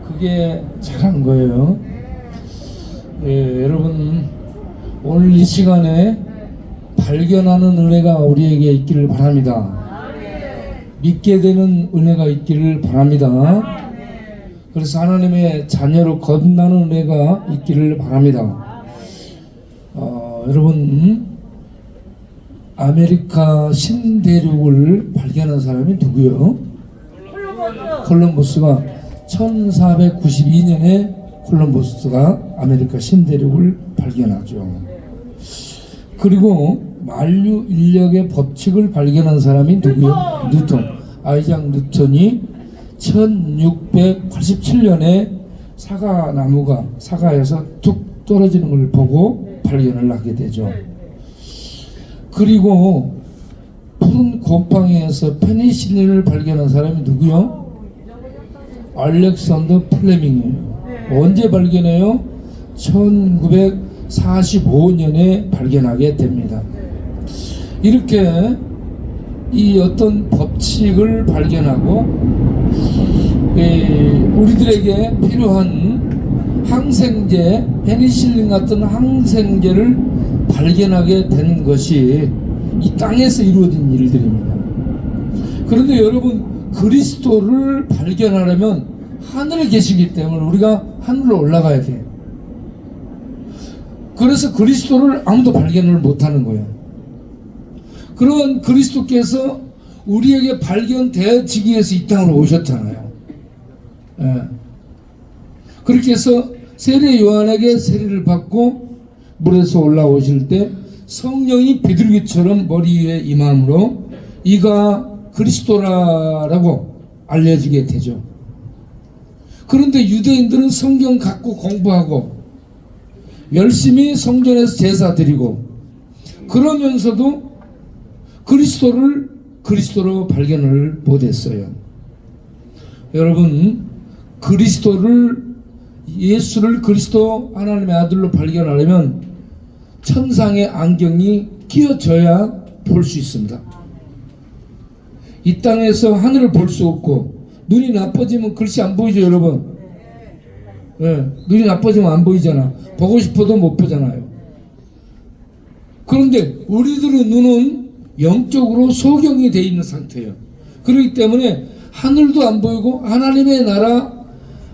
그게 잘한 거예요. 예, 여러분 오늘 이 시간에 발견하는 은혜가 우리에게 있기를 바랍니다. 믿게 되는 은혜가 있기를 바랍니다. 그래서 하나님의 자녀로 거듭나는 은혜가 있기를 바랍니다. 여러분 아메리카 신대륙을 발견한 사람이 누구요? 콜럼버스가 1492년에 콜럼버스가 아메리카 신대륙을 발견하죠. 그리고 만류 인력의 법칙을 발견한 사람이 누구요? 뉴턴. 아이작 뉴턴이 1687년에 사과에서 툭 떨어지는 걸 보고 발견을 하게 되죠. 그리고 푸른 곰팡이에서 페니실린을 발견한 사람이 누구요? 알렉산더 플레밍이에요. 언제 발견해요? 1945년에 발견하게 됩니다. 이렇게 이 어떤 법칙을 발견하고 우리들에게 필요한 항생제, 페니실린 같은 항생제를 발견하게 된 것이 이 땅에서 이루어진 일들입니다. 그런데 여러분 그리스도를 발견하려면 하늘에 계시기 때문에 우리가 하늘로 올라가야 돼요. 그래서 그리스도를 아무도 발견을 못하는 거예요. 그런 그리스도께서 우리에게 발견되어지기 위해서 이 땅으로 오셨잖아요. 예. 그렇게 해서 세례 요한에게 세례를 받고 물에서 올라오실 때 성령이 비둘기처럼 머리 위에 임함으로 이가 그리스도라고 알려지게 되죠. 그런데 유대인들은 성경 갖고 공부하고 열심히 성전에서 제사 드리고 그러면서도 그리스도로 발견을 못했어요. 여러분 예수를 그리스도 하나님의 아들로 발견하려면 천상의 안경이 끼어져야 볼 수 있습니다. 이 땅에서 하늘을 볼 수 없고 눈이 나빠지면 글씨 안 보이죠, 여러분? 네, 눈이 나빠지면 안 보이잖아. 보고 싶어도 못 보잖아요. 그런데 우리들의 눈은 영적으로 소경이 되어 있는 상태예요. 그렇기 때문에 하늘도 안 보이고 하나님의 나라,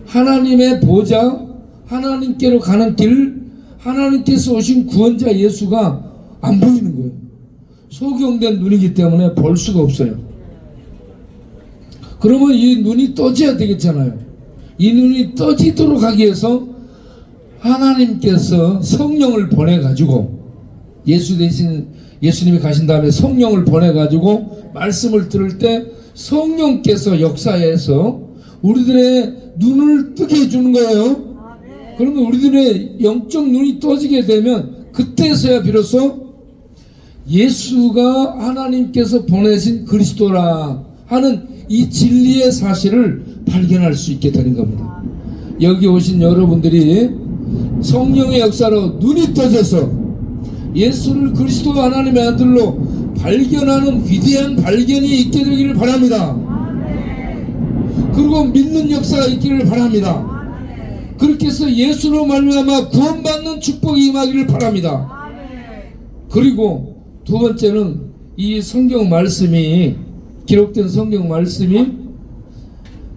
하나님의 보좌, 하나님께로 가는 길, 하나님께서 오신 구원자 예수가 안 보이는 거예요. 소경된 눈이기 때문에 볼 수가 없어요. 그러면 이 눈이 떠져야 되겠잖아요. 이 눈이 떠지도록 하기 위해서 하나님께서 성령을 보내가지고 예수 대신 예수님이 가신 다음에 성령을 보내가지고 말씀을 들을 때 성령께서 역사해서 우리들의 눈을 뜨게 해주는 거예요. 그러면 우리들의 영적 눈이 떠지게 되면 그때서야 비로소 예수가 하나님께서 보내신 그리스도라 하는 이 진리의 사실을 발견할 수 있게 되는 겁니다. 여기 오신 여러분들이 성령의 역사로 눈이 떠져서 예수를 그리스도 하나님의 아들로 발견하는 위대한 발견이 있게 되기를 바랍니다. 그리고 믿는 역사가 있기를 바랍니다. 그렇게 해서 예수로 말미암아 구원받는 축복이 임하기를 바랍니다. 그리고 두 번째는 이 성경 말씀이 기록된 성경 말씀이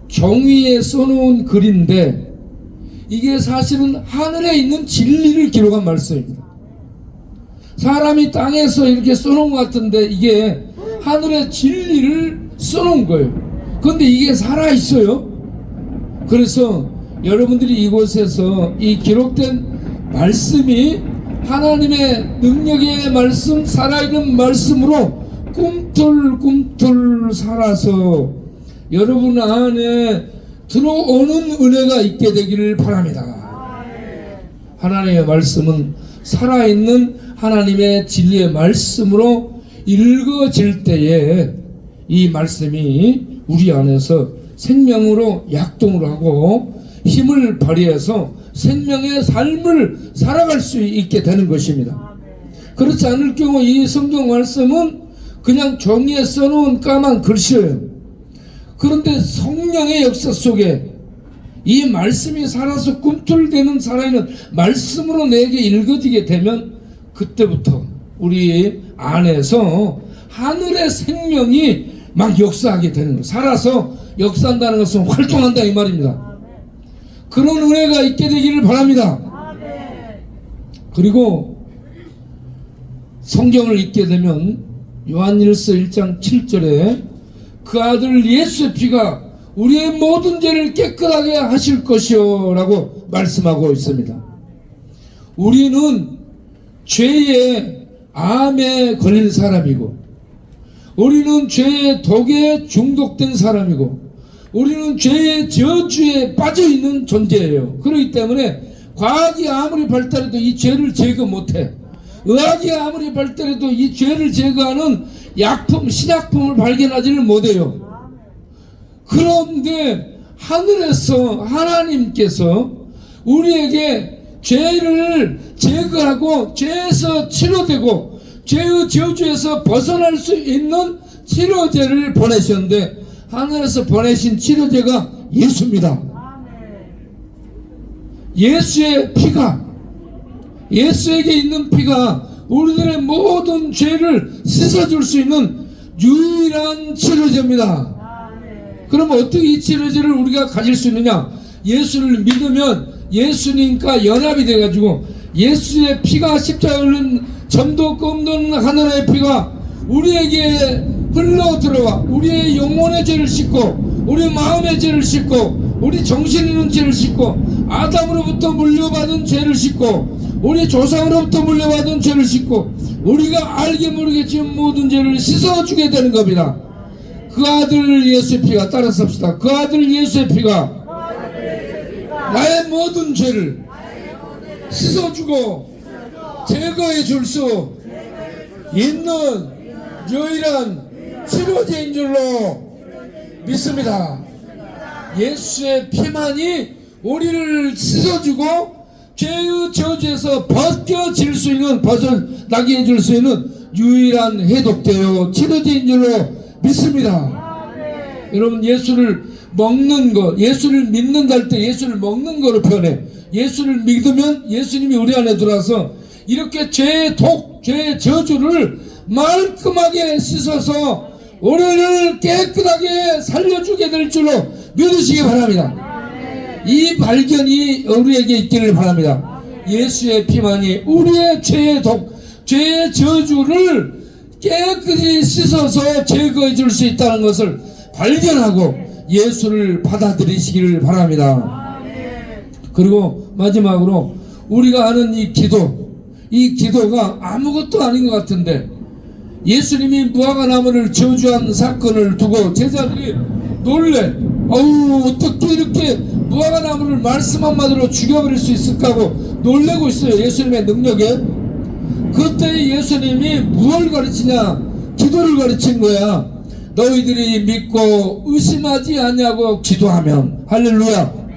종이에 써놓은 글인데 이게 사실은 하늘에 있는 진리를 기록한 말씀입니다. 사람이 땅에서 이렇게 써놓은 것 같은데 이게 하늘의 진리를 써놓은 거예요. 그런데 이게 살아있어요. 그래서 여러분들이 이곳에서 이 기록된 말씀이 하나님의 능력의 말씀, 살아있는 말씀으로 꿈틀꿈틀 살아서 여러분 안에 들어오는 은혜가 있게 되기를 바랍니다. 하나님의 말씀은 살아있는 하나님의 진리의 말씀으로 읽어질 때에 이 말씀이 우리 안에서 생명으로 약동을 하고 힘을 발휘해서 생명의 삶을 살아갈 수 있게 되는 것입니다. 그렇지 않을 경우 이 성경 말씀은 그냥 종이에 써놓은 까만 글씨예요. 그런데 성령의 역사 속에 이 말씀이 살아서 꿈틀대는 살아있는 말씀으로 내게 읽어지게 되면 그때부터 우리 안에서 하늘의 생명이 막 역사하게 되는 거예요. 살아서 역사한다는 것은 활동한다 이 말입니다. 그런 은혜가 있게 되기를 바랍니다. 그리고 성경을 읽게 되면 요한일서 1장 7절에 그 아들 예수의 피가 우리의 모든 죄를 깨끗하게 하실 것이요 라고 말씀하고 있습니다. 우리는 죄의 암에 걸린 사람이고, 우리는 죄의 독에 중독된 사람이고, 우리는 죄의 저주에 빠져있는 존재예요. 그렇기 때문에 과학이 아무리 발달해도 이 죄를 제거 못해. 의학이 아무리 발달해도 이 죄를 제거하는 약품, 신약품을 발견하지를 못해요. 그런데 하늘에서 하나님께서 우리에게 죄를 제거하고 죄에서 치료되고 죄의 저주에서 벗어날 수 있는 치료제를 보내셨는데, 하늘에서 보내신 치료제가 예수입니다. 예수의 피가, 예수에게 있는 피가 우리들의 모든 죄를 씻어줄 수 있는 유일한 치료제입니다. 그럼 어떻게 이 치료제를 우리가 가질 수 있느냐? 예수를 믿으면 예수님과 연합이 돼가지고 예수의 피가 십자가에 흘린 점도 없는 하늘의 피가 우리에게 흘러 들어와 우리의 영혼의 죄를 씻고 우리 마음의 죄를 씻고 우리 정신 있는 죄를 씻고 아담으로부터 물려받은 죄를 씻고 우리 조상으로부터 물려받은 죄를 씻고 우리가 알게 모르겠지만 모든 죄를 씻어주게 되는 겁니다. 그 아들 예수의 피가, 따라서 합시다. 그 아들 예수의 피가 나의 모든 죄를 씻어주고 제거해 줄 수 있는 유일한 치료제인 줄로 믿습니다. 예수의 피만이 우리를 씻어주고 죄의 저주에서 벗겨질 수 있는, 벗어나게 해줄 수 있는 유일한 해독되어 치료제인 줄로 믿습니다. 여러분, 예수를 먹는 거, 예수를 믿는다 할 때 예수를 먹는 거로 표현해. 예수를 믿으면 예수님이 우리 안에 들어와서 이렇게 죄의 독, 죄의 저주를 말끔하게 씻어서 우리를 깨끗하게 살려주게 될 줄로 믿으시기 바랍니다. 이 발견이 우리에게 있기를 바랍니다. 예수의 피만이 우리의 죄의 독, 죄의 저주를 깨끗이 씻어서 제거해 줄 수 있다는 것을 발견하고 예수를 받아들이시기를 바랍니다. 그리고 마지막으로 우리가 아는 이 기도가 아무것도 아닌 것 같은데, 예수님이 무화과나무를 저주한 사건을 두고 제자들이 놀래. 어떻게 이렇게 무화과나무를 말씀 한마디로 죽여버릴 수 있을까 하고 놀래고 있어요. 예수님의 능력에. 그때 예수님이 무엇을 가르치냐? 기도를 가르친 거야. 너희들이 믿고 의심하지 않냐고 기도하면. 할렐루야.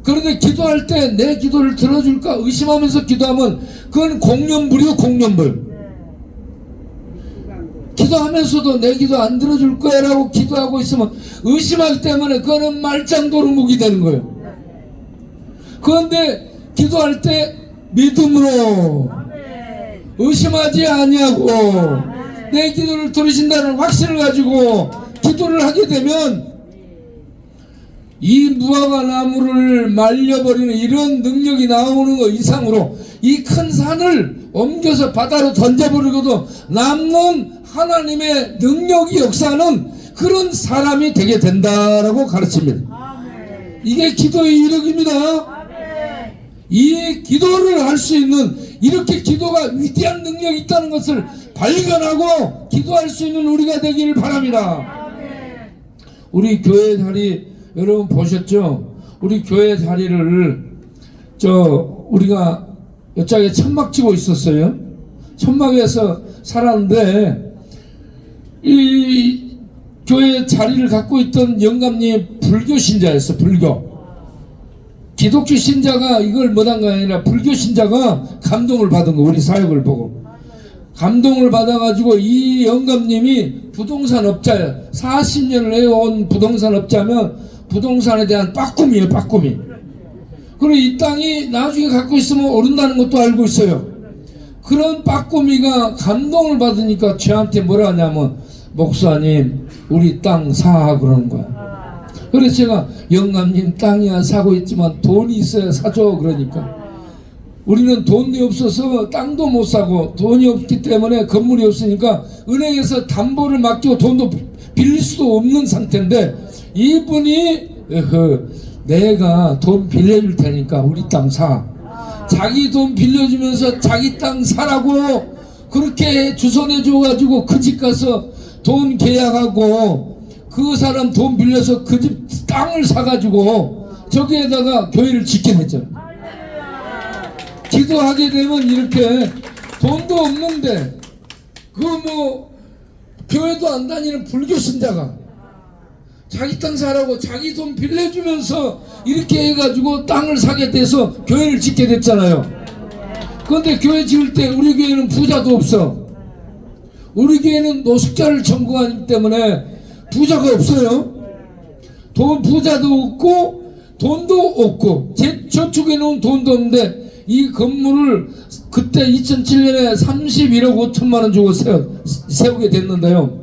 그런데 기도할 때 내 기도를 들어줄까 의심하면서 기도하면 그건 공연불이요, 공연불. 기도하면서도 내 기도 안 들어줄 거야 라고 기도하고 있으면 의심하기 때문에 그거는 말짱도루묵이 되는 거예요. 그런데 기도할 때 믿음으로 의심하지 아니하고 내 기도를 들으신다는 확신을 가지고 기도를 하게 되면 이 무화과 나무를 말려버리는 이런 능력이 나오는 것 이상으로 이 큰 산을 옮겨서 바다로 던져버리고도 남는 하나님의 능력이 역사하는 그런 사람이 되게 된다라고 가르칩니다. 이게 기도의 이력입니다. 이 기도를 할 수 있는, 이렇게 기도가 위대한 능력이 있다는 것을 발견하고 기도할 수 있는 우리가 되기를 바랍니다. 우리 교회 자리 여러분 보셨죠? 우리 교회 자리를 우리가 여짝에 천막 치고 있었어요. 천막에서 살았는데 이 교회 자리를 갖고 있던 영감님이 불교 신자였어. 불교. 기독교 신자가 이걸 못한 거 아니라 불교 신자가 감동을 받은 거. 우리 사역을 보고 감동을 받아가지고 이 영감님이 부동산 업자야. 40년을 해온 부동산 업자면 부동산에 대한 빠꿈이에요, 빠꿈이. 그리고 이 땅이 나중에 갖고 있으면 오른다는 것도 알고 있어요. 그런 빠꾸미가 감동을 받으니까 저한테 뭐라 하냐면, 목사님 우리 땅 사, 그러는 거야. 그래서 제가 영감님 땅이야 사고 있지만 돈이 있어야 사줘, 그러니까 우리는 돈이 없어서 땅도 못 사고 돈이 없기 때문에 건물이 없으니까 은행에서 담보를 맡기고 돈도 빌릴 수도 없는 상태인데, 이분이 내가 돈 빌려줄 테니까 우리 땅 사, 자기 돈 빌려주면서 자기 땅 사라고 그렇게 주선해 줘가지고 그 집 가서 돈 계약하고 그 사람 돈 빌려서 그 집 땅을 사가지고 저기에다가 교회를 짓게 됐죠. 기도하게 되면 이렇게 돈도 없는데 그 뭐 교회도 안 다니는 불교 신자가 자기 땅 사라고 자기 돈 빌려주면서 이렇게 해가지고 땅을 사게 돼서 교회를 짓게 됐잖아요. 그런데 교회 지을 때 우리 교회는 부자도 없어. 우리 교회는 노숙자를 전공하기 때문에 부자가 없어요. 부자도 없고 돈도 없고 저축해 놓은 돈도 없는데 이 건물을 그때 2007년에 31억 5천만 원 주고 세우게 됐는데요.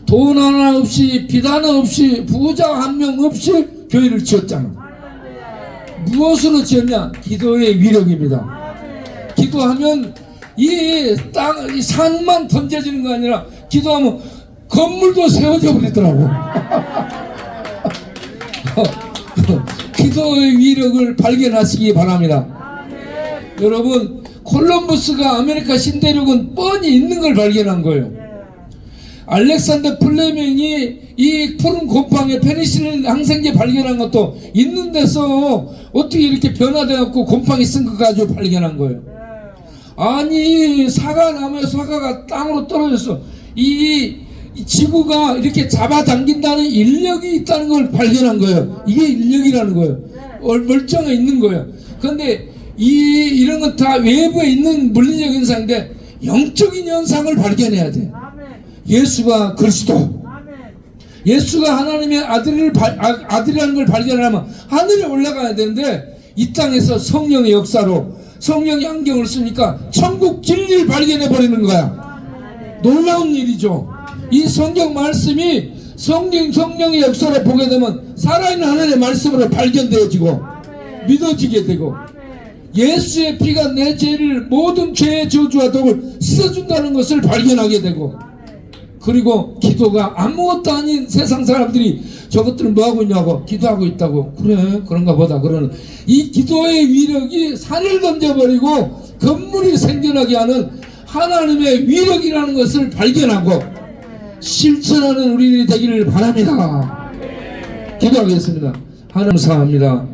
돈 하나 없이 빚 하나 없이 부자 한 명 없이 교회를 지었잖아. 무엇으로 지었냐? 기도의 위력입니다. 기도하면 이 산만 던져지는 거 아니라 기도하면 건물도 세워져 버리더라고. 기도의 위력을 발견하시기 바랍니다. 여러분, 콜럼버스가 아메리카 신대륙은 뻔히 있는 걸 발견한 거예요. 알렉산더 플레밍이 이 푸른 곰팡이 페니실린 항생제 발견한 것도 있는 데서 어떻게 이렇게 변화되었고 곰팡이 쓴 거 가지고 발견한 거예요. 아니, 사과나무에 사과가 땅으로 떨어졌어. 이 지구가 이렇게 잡아당긴다는 인력이 있다는 걸 발견한 거예요. 이게 인력이라는 거예요. 멀쩡해 있는 거예요. 그런데 이런 건 다 외부에 있는 물리적 현상인데 영적인 현상을 발견해야 돼. 예수가 그리스도, 예수가 하나님의 아들이라는 걸 발견하면 하늘에 올라가야 되는데 이 땅에서 성령의 역사로 성령이 안경을 쓰니까 천국 진리를 발견해 버리는 거야. 놀라운 일이죠. 이 성경 말씀이 성령의 역사를 보게 되면 살아있는 하나님의 말씀으로 발견되어지고 믿어지게 되고, 예수의 피가 내 죄를 모든 죄의 저주와 독을 씻어준다는 것을 발견하게 되고, 그리고 기도가 아무것도 아닌 세상 사람들이 저것들은 뭐하고 있냐고 기도하고 있다고, 그래 그런가 보다 그러는 이 기도의 위력이 산을 던져버리고 건물이 생겨나게 하는 하나님의 위력이라는 것을 발견하고 실천하는 우리들이 되기를 바랍니다. 기도하겠습니다. 하나님 감사합니다.